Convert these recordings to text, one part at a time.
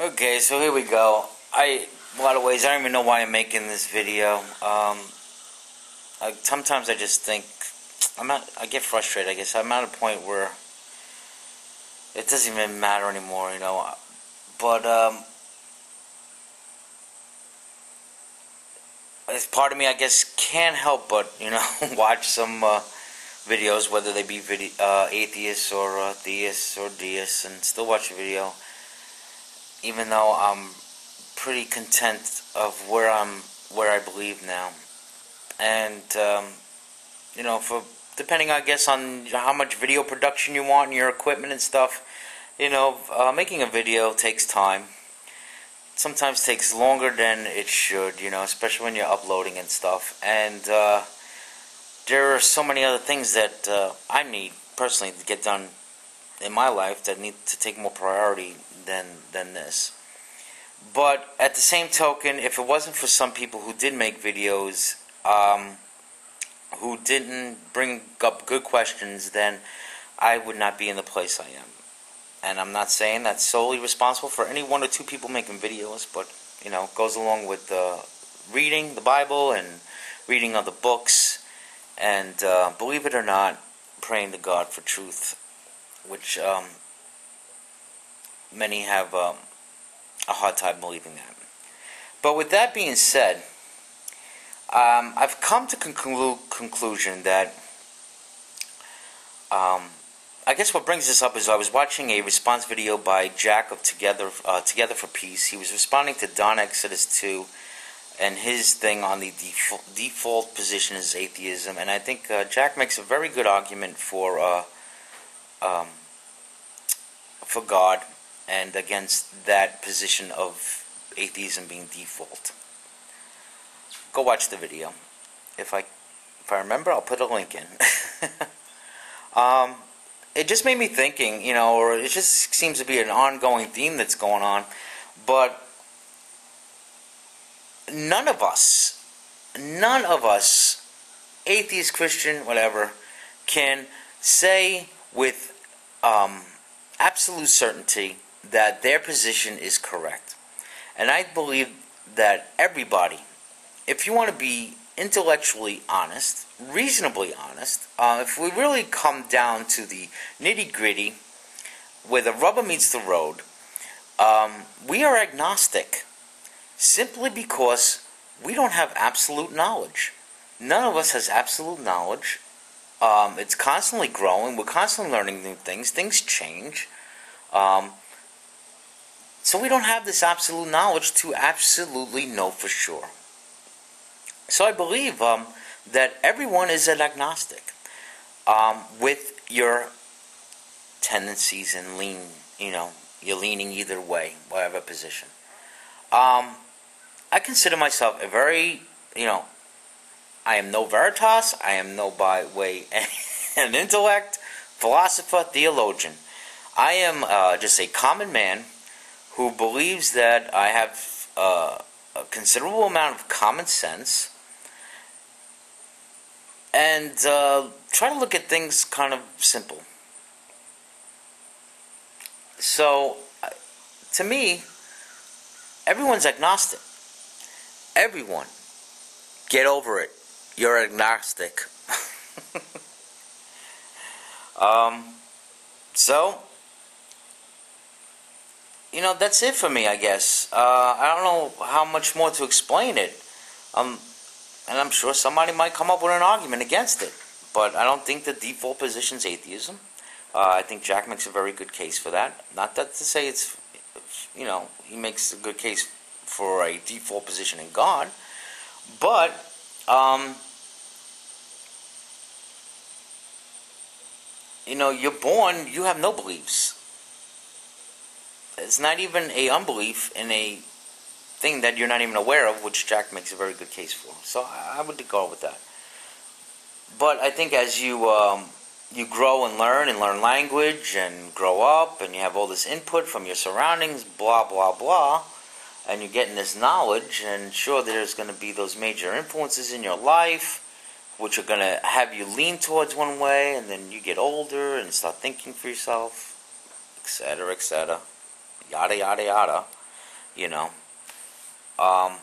Okay, so here we go. A lot of ways, I don't even know why I'm making this video. Sometimes I just think, I get frustrated, I guess. I'm at a point where it doesn't even matter anymore, But, as part of me, I guess, can't help but, watch some videos, whether they be atheists or theists or deists, and still watch a video, even though I'm pretty content of where I believe now. And for depending, I guess, on how much video production you want and your equipment and stuff, making a video takes time. Sometimes takes longer than it should, especially when you're uploading and stuff. And there are so many other things that I need personally to get done in my life that need to take more priority than this. But at the same token, if it wasn't for some people who did make videos, who didn't bring up good questions, then I would not be in the place I am. And I'm not saying that's solely responsible for any one or two people making videos, but it goes along with reading the Bible and reading other books, and believe it or not, praying to God for truth, which many have a hard time believing that. But with that being said, I've come to conclusion that I guess what brings this up is I was watching a response video by Jack of Together for Peace. He was responding to Don Exodus 2 and his thing on the default position is atheism, and I think Jack makes a very good argument for God and against that position of atheism being default. Go watch the video. If I remember, I'll put a link in. It just made me thinking, or it just seems to be an ongoing theme that's going on, but none of us, atheist, Christian, whatever, can say with absolute certainty that their position is correct. And I believe that everybody, if you want to be intellectually honest, reasonably honest, if we really come down to the nitty-gritty, where the rubber meets the road, we are agnostic, simply because we don't have absolute knowledge. None of us has absolute knowledge. It's constantly growing. We're constantly learning new things. Things change. So we don't have this absolute knowledge to absolutely know for sure. So I believe that everyone is an agnostic, with your tendencies and lean, you're leaning either way, whatever position. I consider myself a very, I am no veritas, I am no by way an intellect, philosopher, theologian. I am just a common man who believes that I have a considerable amount of common sense, and try to look at things kind of simple. So, to me, everyone's agnostic. Everyone. Get over it. You're agnostic. So, that's it for me, I guess. I don't know how much more to explain it. And I'm sure somebody might come up with an argument against it. But I don't think the default position is atheism. I think Jack makes a very good case for that. Not that to say it's, he makes a good case for a default position in God. But, you're born, you have no beliefs. It's not even a unbelief in a thing that you're not even aware of, which Jack makes a very good case for. So I would go with that. But I think as you grow and learn language and grow up and you have all this input from your surroundings, blah, blah, blah, and you're getting this knowledge, and sure, there's going to be those major influences in your life which are going to have you lean towards one way, and then you get older and start thinking for yourself, etc., etc., yada, yada, yada. You know, um,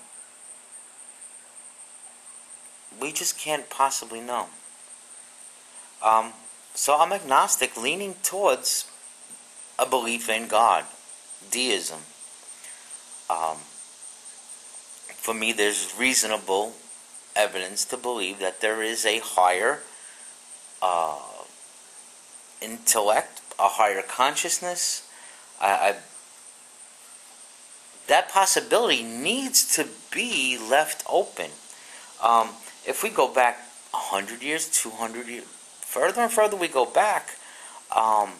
we just can't possibly know. Um, so I'm agnostic, leaning towards a belief in God, deism. Um, for me, there's reasonable evidence to believe that there is a higher uh, intellect, a higher consciousness. I, that possibility needs to be left open. Um, if we go back 100 years, 200 years, further and further we go back, um,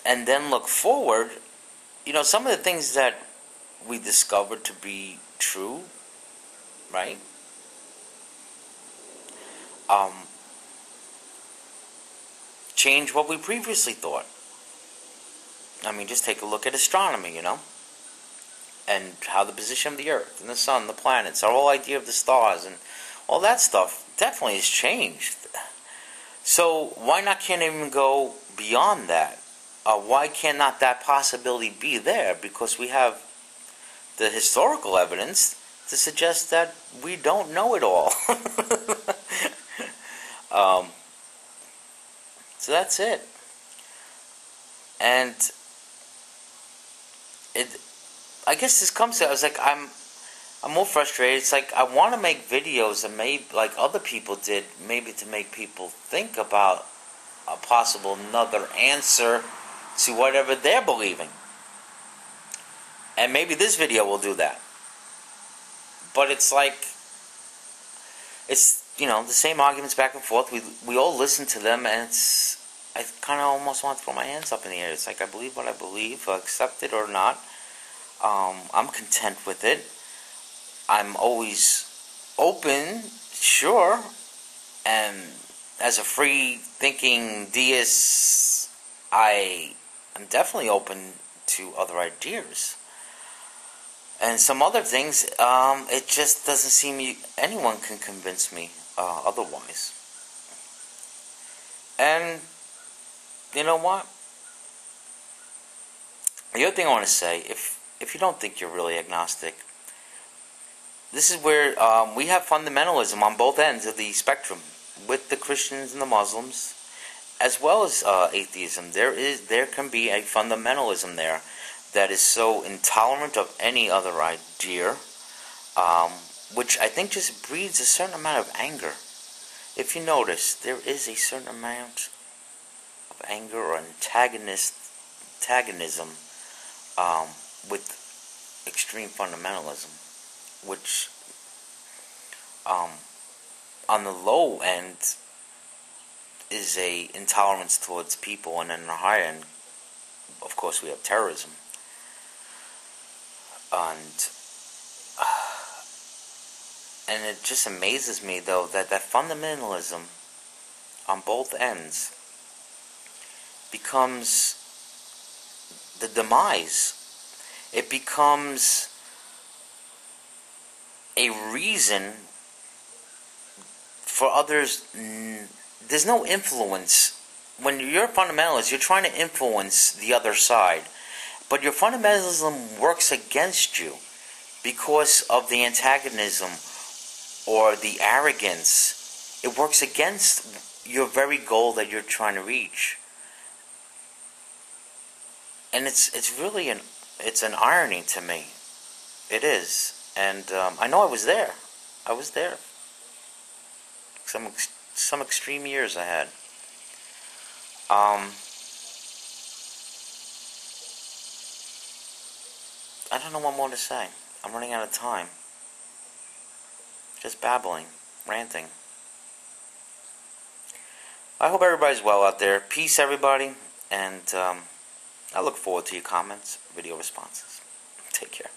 and then look forward, some of the things that we discovered to be true, right? Um, change what we previously thought. I mean, just take a look at astronomy, and how the position of the Earth and the Sun, the planets, our whole idea of the stars, and all that stuff definitely has changed. So why not can't even go beyond that? Why cannot that possibility be there? Because we have the historical evidence to suggest that we don't know it all. um, so that's it. And I guess this comes to, I was like, I'm more frustrated. It's like I want to make videos and maybe like other people did, maybe to make people think about a possible another answer to whatever they're believing. And maybe this video will do that. But it's like, it's, the same arguments back and forth. We all listen to them, and I kind of almost want to throw my hands up in the air. It's like I believe what I believe, accept it or not. I'm content with it. I'm always open, sure, and as a free-thinking deist, I am definitely open to other ideas. And some other things, it just doesn't seem anyone can convince me otherwise. And you know what? The other thing I want to say, if you don't think you're really agnostic, this is where we have fundamentalism on both ends of the spectrum, with the Christians and the Muslims, as well as atheism. There can be a fundamentalism there that is so intolerant of any other idea, which I think just breeds a certain amount of anger. If you notice, there is a certain amount of anger or antagonism with extreme fundamentalism, which on the low end is a intolerance towards people, and then on the high end, of course, we have terrorism. And it just amazes me, though, that fundamentalism on both ends becomes the demise. It becomes a reason for others. There's no influence. When you're a fundamentalist, you're trying to influence the other side. But your fundamentalism works against you because of the antagonism or the arrogance. It works against your very goal that you're trying to reach. And it's really an irony to me. It is. And I know I was there. I was there. Some extreme years I had. I don't know what more to say. I'm running out of time. Just babbling, ranting. I hope everybody's well out there. Peace, everybody. And I look forward to your comments, video responses. Take care.